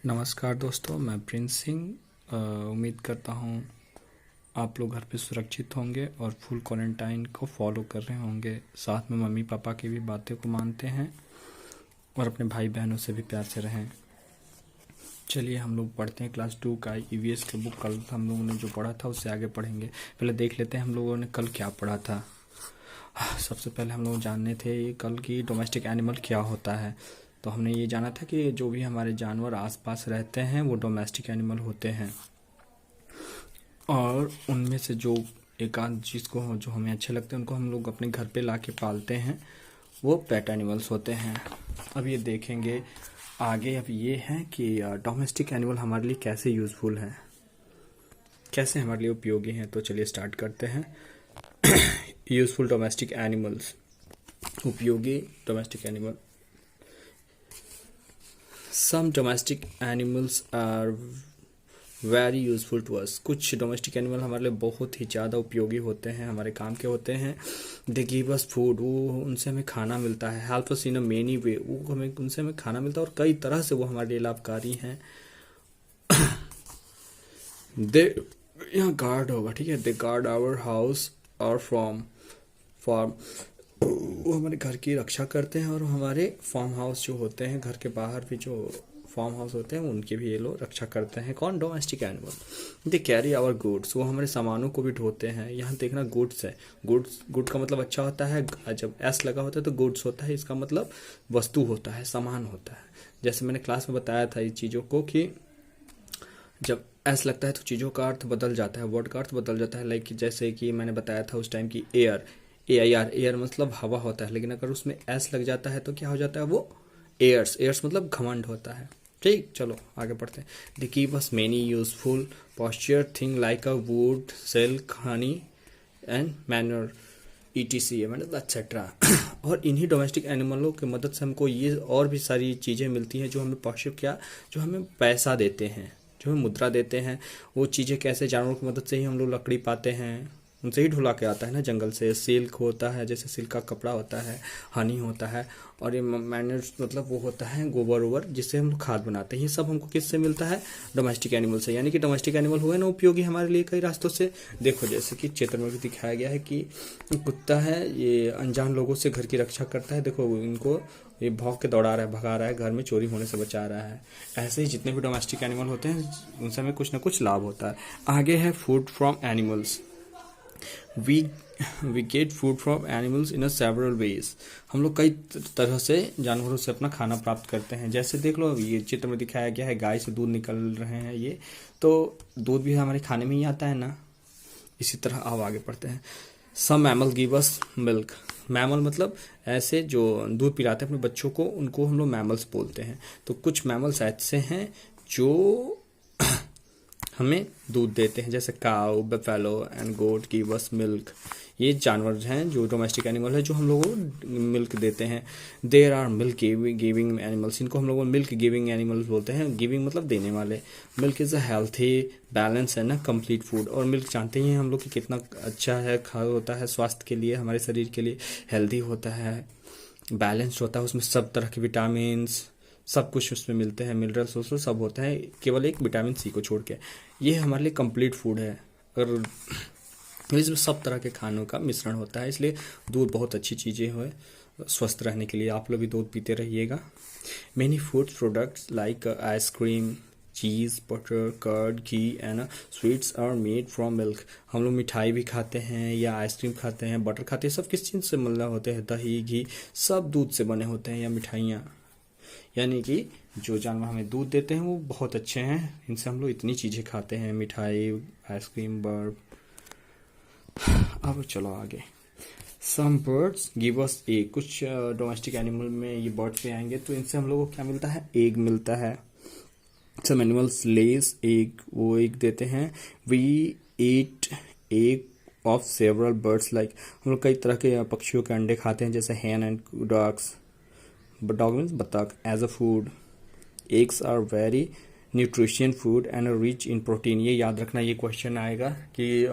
नमस्कार दोस्तों, मैं प्रिंस सिंह। उम्मीद करता हूँ आप लोग घर पे सुरक्षित होंगे और फुल क्वारंटाइन को फॉलो कर रहे होंगे। साथ में मम्मी पापा की भी बातें को मानते हैं और अपने भाई बहनों से भी प्यार से रहें। चलिए हम लोग पढ़ते हैं क्लास 2 का ईवीएस का बुक। कल हम लोगों ने जो पढ़ा था उससे आगे पढ़ेंगे। पहले देख लेते हैं हम लोगों ने कल क्या पढ़ा था। सबसे पहले हम लोग जानने थे कल की डोमेस्टिक एनिमल क्या होता है। तो हमने ये जाना था कि जो भी हमारे जानवर आसपास रहते हैं वो डोमेस्टिक एनिमल होते हैं, और उनमें से जो एक आध चीज़ को जो हमें अच्छे लगते हैं उनको हम लोग अपने घर पे ला के पालते हैं, वो पेट एनिमल्स होते हैं। अब ये देखेंगे आगे। अब ये है कि डोमेस्टिक एनिमल हमारे लिए कैसे यूज़फुल है, कैसे हमारे लिए उपयोगी हैं। तो चलिए स्टार्ट करते हैं। यूज़फुल डोमेस्टिक एनिमल्स, उपयोगी domestic animal. Some domestic animals are very useful to us. कुछ डोमेस्टिक एनिमल हमारे लिए बहुत ही ज़्यादा उपयोगी होते हैं, हमारे काम के होते हैं। दे गिव अस फूड, वो उनसे हमें खाना मिलता है। Help us in a many वे, वो हमें उनसे हमें खाना मिलता है और कई तरह से वो हमारे लिए लाभकारी हैं। दे यहाँ गार्ड होगा, ठीक है। दे गार्ड आवर हाउस और फार्म, वो हमारे घर की रक्षा करते हैं और हमारे फार्म हाउस जो होते हैं, घर के बाहर भी जो फार्म हाउस होते हैं उनकी भी ये लोग रक्षा करते हैं। कौन? Domestic animal. They carry our goods, वो हमारे सामानों को भी ढोते हैं। यहाँ देखना गुड्स है, गुड का मतलब अच्छा होता है। जब एस लगा होता है तो गुड्स होता है, इसका मतलब वस्तु होता है, सामान होता है। जैसे मैंने क्लास में बताया था इस चीज़ों को कि जब एस लगता है तो चीज़ों का अर्थ बदल जाता है, वर्ड का अर्थ बदल जाता है। लाइक जैसे कि मैंने बताया था उस टाइम की एयर, AIR, एयर मतलब हवा होता है, लेकिन अगर उसमें एस लग जाता है तो क्या हो जाता है? वो एयर्स मतलब घमंड होता है। ठीक, चलो आगे बढ़ते हैं। They keep us many useful posture thing like a wood, silk, honey and manner, ETC मतलब एक्सेट्रा। और इन्हीं डोमेस्टिक एनिमलों की मदद से हमको ये और भी सारी चीज़ें मिलती हैं जो हमें पॉस्चर क्या, जो हमें पैसा देते हैं, जो हमें मुद्रा देते हैं। वो चीज़ें कैसे? जानवरों की मदद से ही हम लोग लकड़ी पाते हैं, उनसे ही ढुला के आता है ना जंगल से। सिल्क होता है, जैसे सिल्क का कपड़ा होता है, हनी होता है, और ये मैनर्स मतलब वो होता है गोबर ओबर जिससे हम लोग खाद बनाते हैं। ये सब हमको किससे मिलता है? डोमेस्टिक एनिमल से। यानी कि डोमेस्टिक एनिमल हुए ना उपयोगी हमारे लिए कई रास्तों से। देखो जैसे कि चित्र में भी दिखाया गया है कि कुत्ता है, ये अनजान लोगों से घर की रक्षा करता है। देखो इनको ये भौंक के दौड़ा रहा है, भगा रहा है, घर में चोरी होने से बचा रहा है। ऐसे ही जितने भी डोमेस्टिक एनिमल होते हैं उनसे हमें कुछ ना कुछ लाभ होता है। आगे है food from animals. We get food from animals in a several ways. हम लोग कई तरह से जानवरों से अपना खाना प्राप्त करते हैं। जैसे देख लो ये चित्र में दिखाया गया है, गाय से दूध निकल रहे हैं, ये तो दूध भी हमारे खाने में ही आता है ना। इसी तरह अब आगे पढ़ते हैं। Some mammal give us milk. Mammal मतलब ऐसे जो दूध पिलाते हैं अपने बच्चों को, उनको हम लोग मैमल्स बोलते हैं। तो कुछ मैमल्स ऐसे हैं जो हमें दूध देते हैं, जैसे cow, buffalo and goat give us milk. ये जानवर हैं जो डोमेस्टिक एनिमल है जो हम लोगों को मिल्क देते हैं। There are milk giving animals, इनको हम लोग मिल्क गिविंग एनिमल्स बोलते हैं। गिविंग मतलब देने वाले। Milk is a healthy balance है ना, कंप्लीट फूड। और मिल्क जानते ही हैं हम लोग कि कितना अच्छा है, होता है स्वास्थ्य के लिए, हमारे शरीर के लिए हेल्दी होता है, बैलेंस्ड होता है। उसमें सब तरह के विटामिन, सब कुछ उसमें मिलते हैं, मिनरल्स उसमें सब होते हैं, केवल एक विटामिन C को छोड़ के। ये हमारे लिए कंप्लीट फूड है। और इसमें सब तरह के खानों का मिश्रण होता है, इसलिए दूध बहुत अच्छी चीज़ें है स्वस्थ रहने के लिए। आप लोग भी दूध पीते रहिएगा। Many food products like ice cream, cheese, butter, curd, ghee and sweets are made from milk. हम लोग मिठाई भी खाते हैं या आइसक्रीम खाते हैं, बटर खाते हैं, सब किस चीज़ से मिलना होते हैं? दही, घी, सब दूध से बने होते हैं, या मिठाइयाँ। यानी कि जो जानवर हमें दूध देते हैं वो बहुत अच्छे हैं, इनसे हम लोग इतनी चीज़ें खाते हैं, मिठाई, आइसक्रीम, बर्फ। अब चलो आगे। Some birds give us egg. कुछ डोमेस्टिक एनिमल में ये बर्ड्स पे आएंगे तो इनसे हम लोगों को क्या मिलता है? एग मिलता है। सम एनिमल्स लेज एग, वो एग देते हैं। We eat egg of several birds like, हम लोग कई तरह के पक्षियों के अंडे खाते हैं, जैसे hen and ducks. Duck means बतख as a food. Eggs are very nutritious food and rich in protein. ये याद रखना, ये क्वेश्चन आएगा कि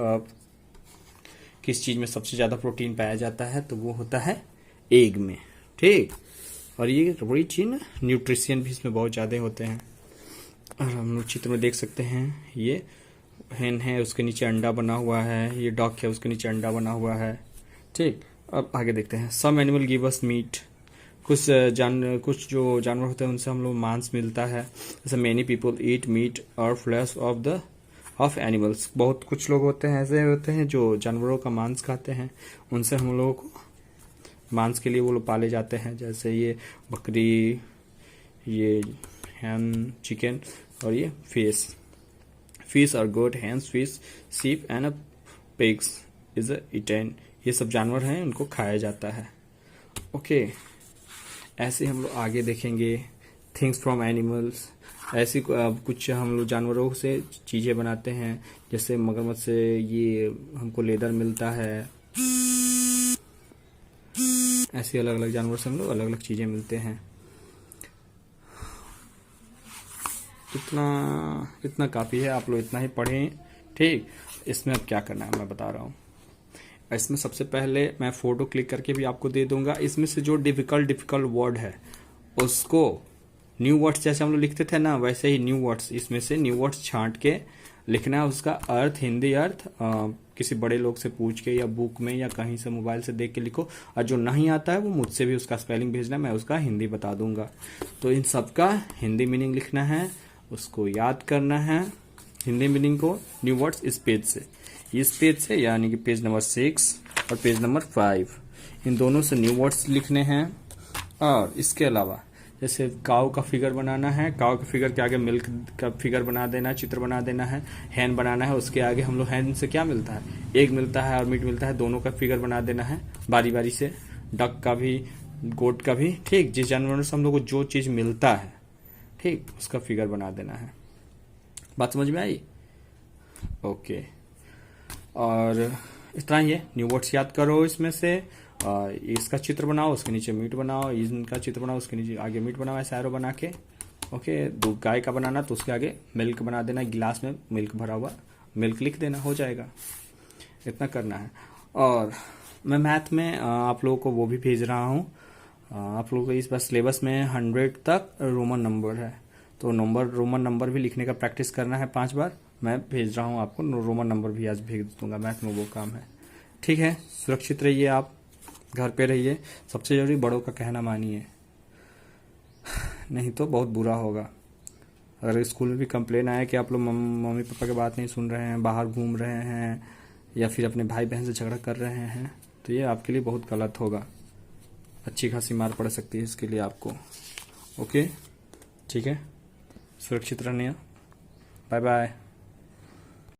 किस चीज़ में सबसे ज़्यादा प्रोटीन पाया जाता है, तो वो होता है एग में, ठीक। और ये रिच इन न्यूट्रिशियन भी इसमें बहुत ज़्यादा होते हैं। और हम लोग चित्र में देख सकते हैं ये हेन है, उसके नीचे अंडा बना हुआ है, ये डॉग है, उसके नीचे अंडा बना हुआ है। ठीक, अब आगे देखते हैं। Some animal give us meat, कुछ जो जानवर होते हैं उनसे हम लोग मांस मिलता है। जैसे मेनी पीपल ईट मीट और फ्लैश ऑफ एनिमल्स, बहुत कुछ लोग होते हैं ऐसे होते हैं जो जानवरों का मांस खाते हैं, उनसे हम लोगों को मांस के लिए वो लोग पाले जाते हैं। जैसे ये बकरी, ये हैन, चिकन, और ये फिश और गोट, हैंस, फिश, सीप एंड पिग्स इज ईटेन। ये सब जानवर हैं, उनको खाया जाता है। ओके, ऐसे हम लोग आगे देखेंगे थिंग्स फ्रॉम एनिमल्स। ऐसी कुछ हम लोग जानवरों से चीज़ें बनाते हैं। जैसे मगरमच्छ से ये हमको लेदर मिलता है। ऐसे अलग अलग जानवर से हम लोग अलग अलग चीज़ें मिलते हैं। इतना काफ़ी है, आप लोग इतना ही पढ़ें। ठीक, इसमें अब क्या करना है मैं बता रहा हूँ। इसमें सबसे पहले मैं फ़ोटो क्लिक करके भी आपको दे दूंगा। इसमें से जो डिफ़िकल्ट वर्ड है उसको न्यू वर्ड्स जैसे हम लोग लिखते थे ना, वैसे ही न्यू वर्ड्स, इसमें से न्यू वर्ड्स छांट के लिखना है। उसका अर्थ, हिंदी अर्थ किसी बड़े लोग से पूछ के या बुक में या कहीं से मोबाइल से देख के लिखो। और जो नहीं आता है वो मुझसे भी उसका स्पेलिंग भेजना, मैं उसका हिंदी बता दूंगा। तो इन सब का हिंदी मीनिंग लिखना है, उसको याद करना है। हिंदी मीनिंग को न्यू वर्ड्स इस पेज से यानी कि पेज नंबर 6 और पेज नंबर 5, इन दोनों से न्यू वर्ड्स लिखने हैं। और इसके अलावा जैसे काऊ का फिगर बनाना है, काऊ के फिगर के आगे मिल्क का फिगर बना देना है, चित्र बना देना है। हैन बनाना है, उसके आगे हम लोग हैन से क्या मिलता है, एग मिलता है और मीट मिलता है, दोनों का फिगर बना देना है बारी बारी से। डक का भी, गोट का भी। ठीक, जिस जानवर से हम लोग को जो चीज़ मिलता है, ठीक, उसका फिगर बना देना है। बात समझ में आई? ओके, और इतना ही है। न्यू वर्ड्स याद करो इसमें से। इसका चित्र बनाओ, उसके नीचे मीट बनाओ, इनका चित्र बनाओ, उसके नीचे आगे मीट बनाओ, ऐसा एरो बना के। ओके, दूध गाय का बनाना तो उसके आगे मिल्क बना देना, गिलास में मिल्क भरा हुआ, मिल्क लिख देना, हो जाएगा। इतना करना है। और मैं मैथ में आप लोगों को वो भी भेज रहा हूँ। आप लोगों को इस बार सिलेबस में 100 तक रोमन नंबर है, तो रोमन नंबर भी लिखने का प्रैक्टिस करना है 5 बार। मैं भेज रहा हूँ आपको, रोमन नंबर भी आज भेज दूंगा, मैथ में वो काम है। ठीक है, सुरक्षित रहिए, आप घर पे रहिए। सबसे जरूरी बड़ों का कहना मानिए, नहीं तो बहुत बुरा होगा। अगर स्कूल में भी कंप्लेन आया कि आप लोग मम्मी पापा की बात नहीं सुन रहे हैं, बाहर घूम रहे हैं या फिर अपने भाई बहन से झगड़ा कर रहे हैं, तो ये आपके लिए बहुत गलत होगा। अच्छी खासी मार पड़ सकती है इसके लिए आपको। ओके, ठीक है, सुरक्षित रहने, बाय बाय।